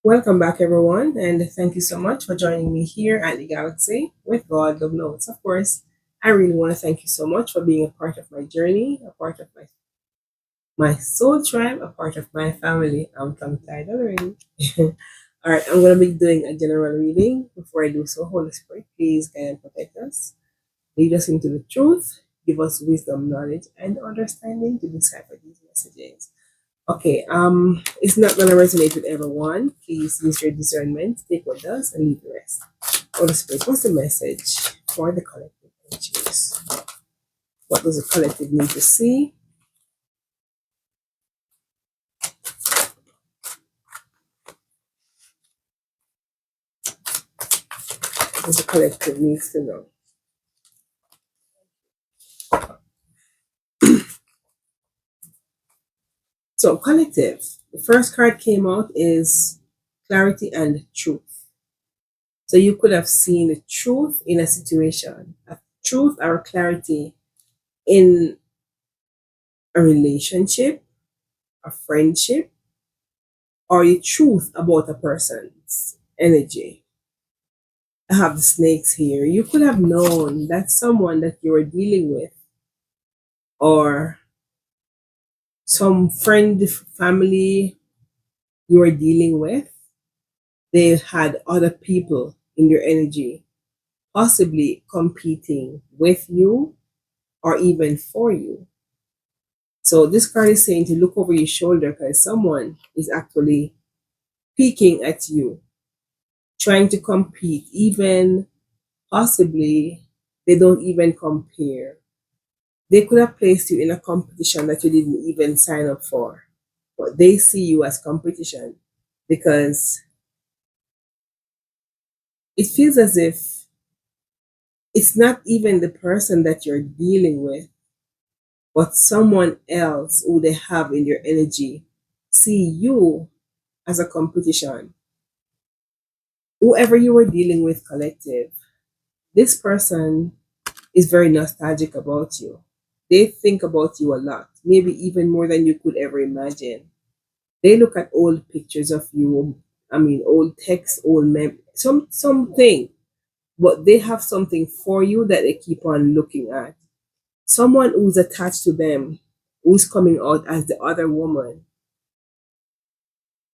Welcome back, everyone, and thank you so much for joining me here at the Galaxy with God of Notes. Of course, I really want to thank you so much for being a part of my journey, a part of my soul tribe, a part of my family. I'm tongue tied already. All right, I'm going to be doing a general reading. Before I do so, Holy Spirit, please guide and protect us. Lead us into the truth. Give us wisdom, knowledge, and understanding to decipher these messages. Okay, it's not gonna resonate with everyone. Please use your discernment, take what does, and leave the rest. Holy Spirit, what's the message for the collective energies? What does the collective need to see? What does the collective needs to know? So, collective. The first card came out is clarity and truth. So you could have seen the truth in a situation, a truth or clarity in a relationship, a friendship, or the truth about a person's energy. I have the snakes here. You could have known that someone that you were dealing with, or some friend, family you were dealing with, they had other people in your energy, possibly competing with you or even for you. So this card is saying to look over your shoulder because someone is actually peeking at you, trying to compete, even possibly they don't even compare. They could have placed you in a competition that you didn't even sign up for, but they see you as competition because it feels as if it's not even the person that you're dealing with, but someone else who they have in your energy see you as a competition. Whoever you were dealing with, collective, this person is very nostalgic about you. They think about you a lot, maybe even more than you could ever imagine. They look at old pictures of you, I mean, old text, old something, but they have something for you that they keep on looking at. Someone who's attached to them, who's coming out as the other woman,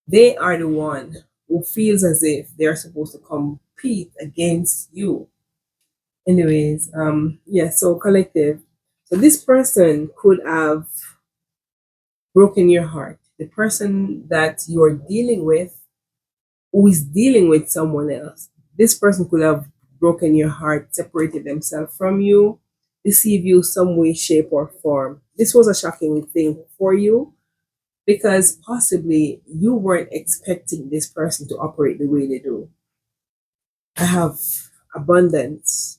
they are the one who feels as if they're supposed to compete against you. Anyways, yeah, so collective. So this person could have broken your heart. The person that you're dealing with, who is dealing with someone else, this person could have broken your heart, separated themselves from you, deceive you some way, shape, or form. This was a shocking thing for you because possibly you weren't expecting this person to operate the way they do. I have abundance.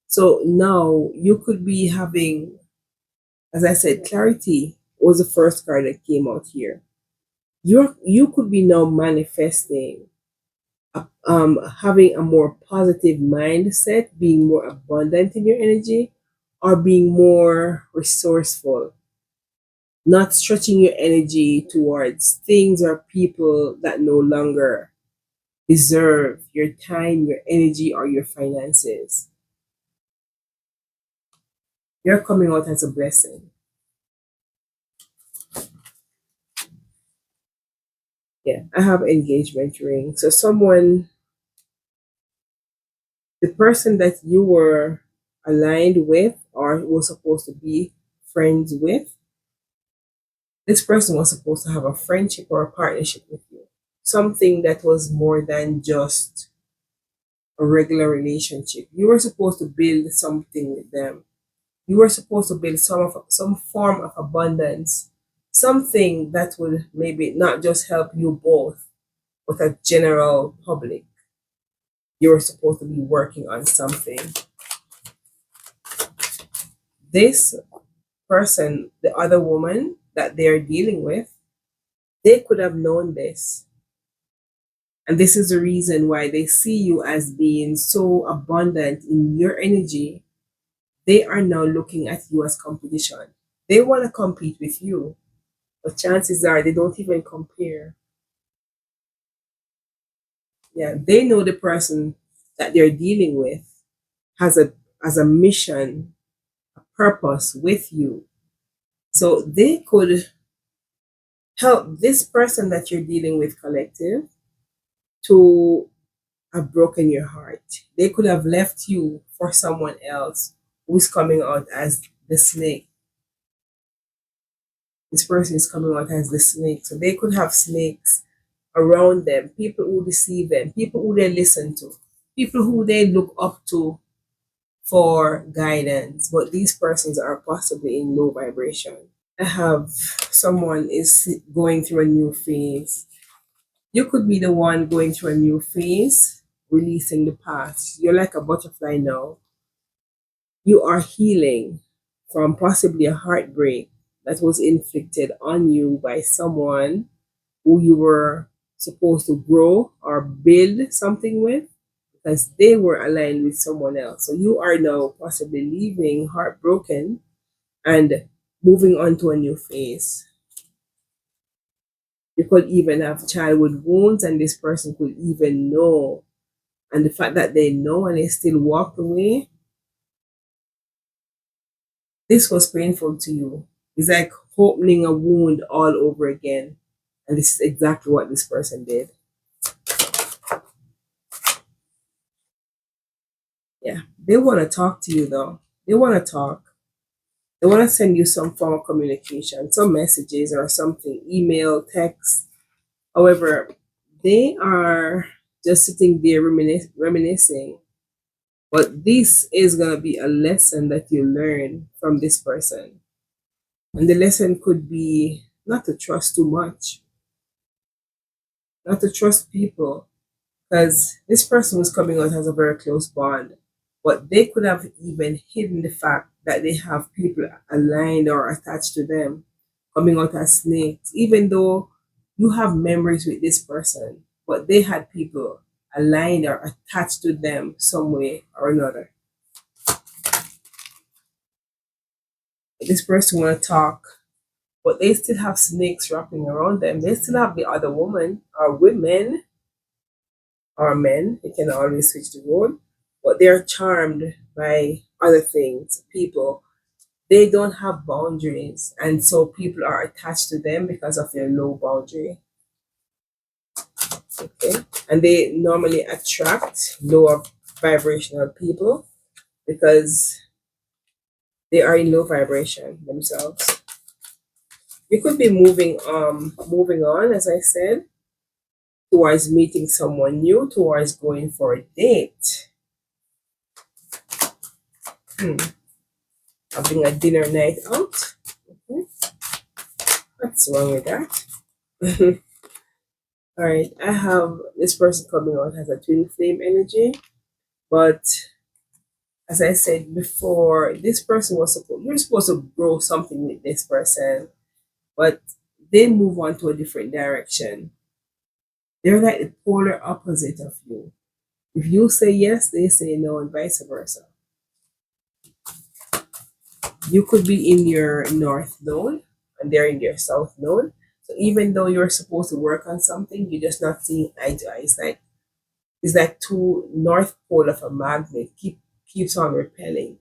So now you could be having, as I said, clarity was the first card that came out here. You could be now manifesting, having a more positive mindset, being more abundant in your energy, or being more resourceful, not stretching your energy towards things or people that no longer deserve your time, your energy, or your finances. You're coming out as a blessing. Yeah, I have engagement ring. So someone, the person that you were aligned with or was supposed to be friends with, this person was supposed to have a friendship or a partnership with you. Something that was more than just a regular relationship. You were supposed to build something with them. You were supposed to build some form of abundance, something that would maybe not just help you both, but a general public. You were supposed to be working on something. This person, the other woman that they're dealing with, they could have known this. And this is the reason why they see you as being so abundant in your energy. They are now looking at you as competition. They want to compete with you, but chances are they don't even compare. Yeah, they know the person that they're dealing with has a mission, a purpose with you. So they could help this person that you're dealing with, collective, to have broken your heart. They could have left you for someone else who's coming out as the snake. This person is coming out as the snake. So they could have snakes around them, people who deceive them, people who they listen to, people who they look up to for guidance. But these persons are possibly in low vibration. I have someone is going through a new phase. You could be the one going through a new phase, releasing the past. You're like a butterfly now. You are healing from possibly a heartbreak that was inflicted on you by someone who you were supposed to grow or build something with, because they were aligned with someone else. So you are now possibly leaving heartbroken and moving on to a new phase. You could even have childhood wounds, and this person could even know. And the fact that they know and they still walk away, this was painful to you. It's like opening a wound all over again. And this is exactly what this person did. Yeah. They want to talk to you though. They want to talk. They want to send you some form of communication, some messages or something, email, text. However, they are just sitting there reminiscing. But this is going to be a lesson that you learn from this person. And the lesson could be not to trust too much, not to trust people, because this person was coming out as a very close bond. But they could have even hidden the fact that they have people aligned or attached to them coming out as snakes, even though you have memories with this person, but they had people aligned or attached to them some way or another. This person want to talk, but they still have snakes wrapping around them. They still have the other woman or women or men. They can always switch the role, but they're charmed by other things, people. They don't have boundaries, and so people are attached to them because of their low boundary. Okay, and they normally attract lower vibrational people because they are in low vibration themselves. You could be moving on, as I said, towards meeting someone new, towards going for a date. Hmm. Having a dinner night out. Okay. What's wrong with that? All right, I have this person coming out has a twin flame energy, but as I said before, this person was supposed you're supposed to grow something with this person, but they move on to a different direction. They're like the polar opposite of you. If you say yes, they say no, and vice versa. You could be in your north node and they're in their south node. So even though you're supposed to work on something, you're just not seeing eye to eye. It's like two north pole of a magnet keeps on repelling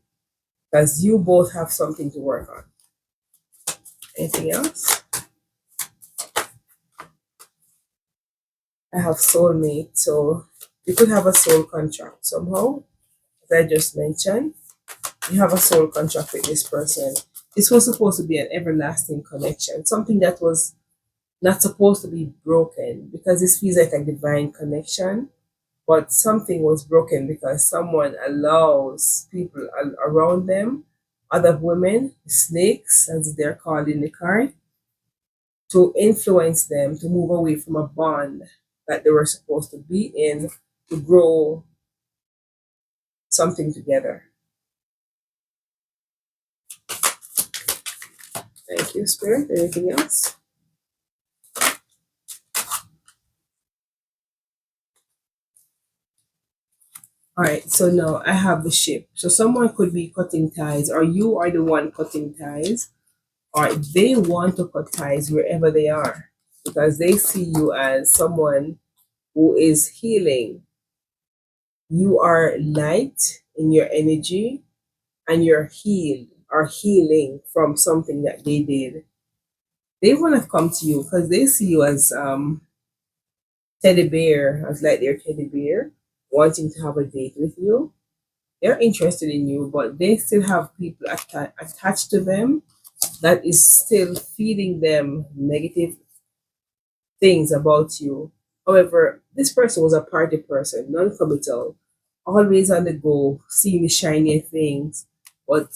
because you both have something to work on. Anything else? I have soulmate, so you could have a soul contract somehow, as I just mentioned. You have a soul contract with this person. This was supposed to be an everlasting connection, something that was not supposed to be broken because this feels like a divine connection, but something was broken because someone allows people around them, other women, snakes, as they're called in the card, to influence them to move away from a bond that they were supposed to be in to grow something together. Thank you, Spirit. Anything else? All right, so now I have the ship. So someone could be cutting ties, or you are the one cutting ties, or they want to cut ties wherever they are because they see you as someone who is healing. You are light in your energy and you're healed or healing from something that they did. They want to come to you because they see you as teddy bear, as like their teddy bear, wanting to have a date with you. They're interested in you, but they still have people attached to them that is still feeding them negative things about you. However, this person was a party person, non committal, always on the go, seeing the shiny things. But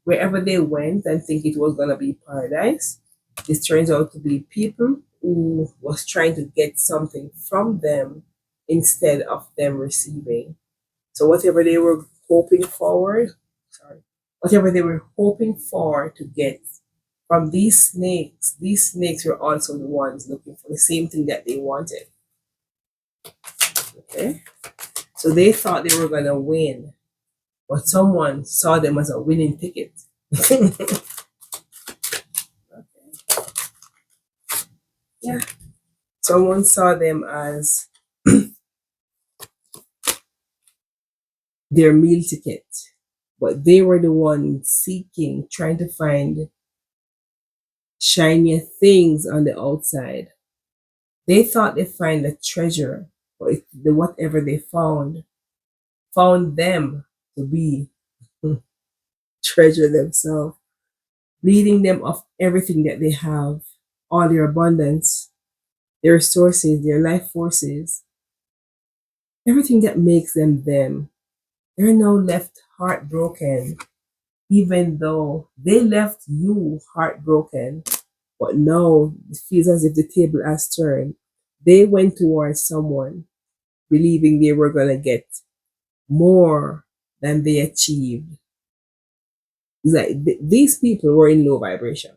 wherever they went and think it was gonna be paradise, this turns out to be people who was trying to get something from them instead of them receiving. So whatever they were hoping forward, sorry, whatever they were hoping for to get from these snakes were also the ones looking for the same thing that they wanted. Okay. So they thought they were gonna win, but someone saw them as a winning ticket. Okay. Yeah. Someone saw them as their meal ticket, but they were the ones seeking, trying to find shinier things on the outside. They thought they find a treasure, but whatever they found them to be treasure themselves, leading them of everything that they have, all their abundance, their resources, their life forces, everything that makes them them. They're now left heartbroken, even though they left you heartbroken. But now it feels as if the table has turned. They went towards someone believing they were going to get more than they achieved. It's like these people were in low vibration.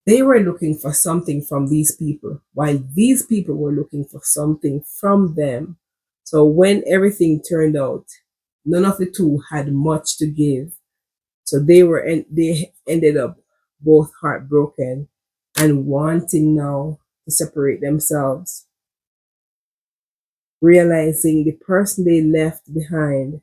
They were looking for something from these people, while these people were looking for something from them. So when everything turned out, none of the two had much to give. So they ended up both heartbroken and wanting now to separate themselves, realizing the person they left behind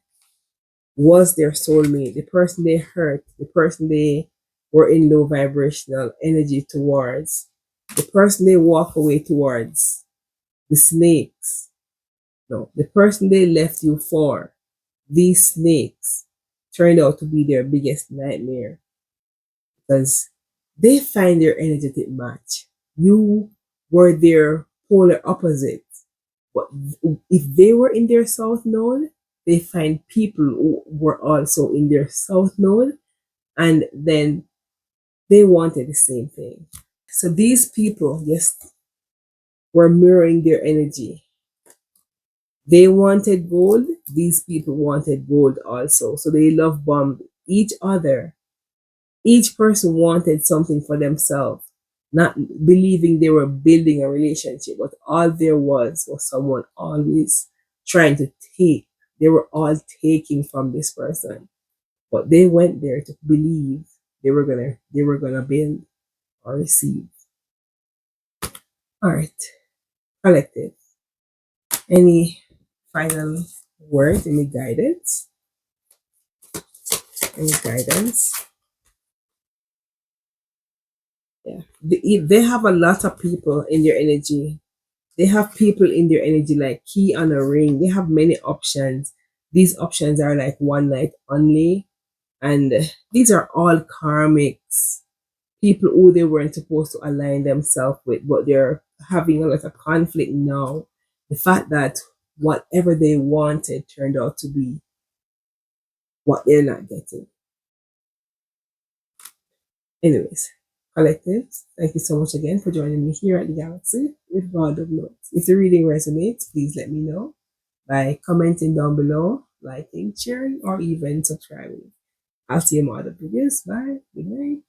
was their soulmate, the person they hurt, the person they were in low vibrational energy towards, the person they walk away towards, the snakes. No, the person they left you for, these snakes, turned out to be their biggest nightmare because they find their energetic match. You were their polar opposite. But if they were in their south node, they find people who were also in their south node, and then they wanted the same thing. So these people, yes, were mirroring their energy. They wanted gold, these people wanted gold also. So they love bombed each other. Each person wanted something for themselves, not believing they were building a relationship, but all there was someone always trying to take. They were all taking from this person. But they went there to believe they were gonna build or receive. All right, collective. Any final words? Any guidance? Any guidance? Yeah, they have a lot of people in their energy. They have people in their energy like key on a ring. They have many options. These options are like one night only, and these are all karmics. People who they weren't supposed to align themselves with, but they're having a lot of conflict now. The fact that whatever they wanted turned out to be what they're not getting. Anyways, collectives, thank you so much again for joining me here at the Galaxy with God of Notes. If the reading resonates, please let me know by commenting down below, liking, sharing, or even subscribing. I'll see you in my other videos. Bye. Good night.